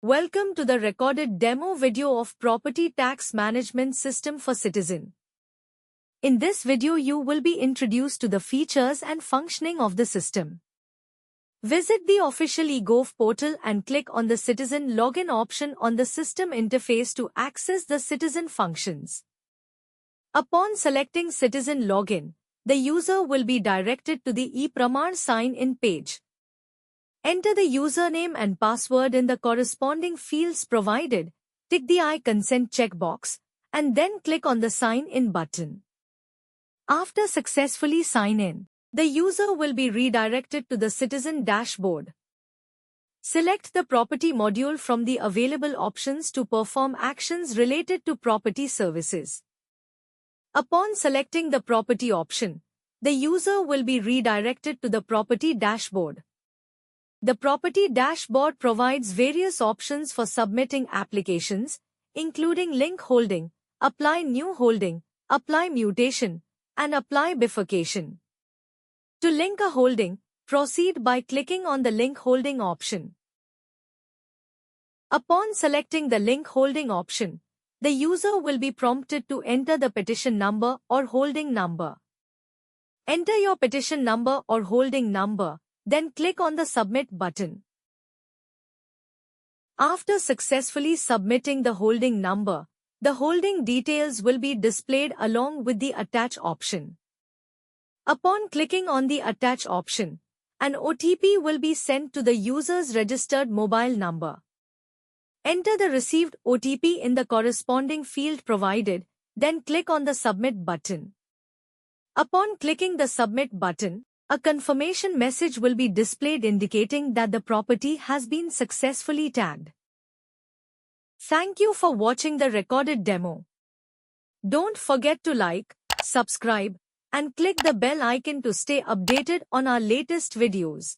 Welcome to the recorded demo video of Property Tax Management System for Citizen. In this video you will be introduced to the features and functioning of the system. Visit the official eGov portal and click on the Citizen Login option on the system interface to access the Citizen functions. Upon selecting Citizen Login, the user will be directed to the ePraman sign-in page. Enter the username and password in the corresponding fields provided, tick the I consent checkbox, and then click on the Sign In button. After successfully sign in, the user will be redirected to the Citizen dashboard. Select the Property module from the available options to perform actions related to property services. Upon selecting the Property option, the user will be redirected to the Property dashboard. The Property dashboard provides various options for submitting applications, including link holding, apply new holding, apply mutation, and apply bifurcation. To link a holding, proceed by clicking on the link holding option. Upon selecting the link holding option, the user will be prompted to enter the petition number or holding number. Enter your petition number or holding number, then click on the Submit button. After successfully submitting the holding number, the holding details will be displayed along with the Attach option. Upon clicking on the Attach option, an OTP will be sent to the user's registered mobile number. Enter the received OTP in the corresponding field provided, then click on the Submit button. Upon clicking the Submit button, a confirmation message will be displayed indicating that the property has been successfully tagged. Thank you for watching the recorded demo. Don't forget to like, subscribe, and click the bell icon to stay updated on our latest videos.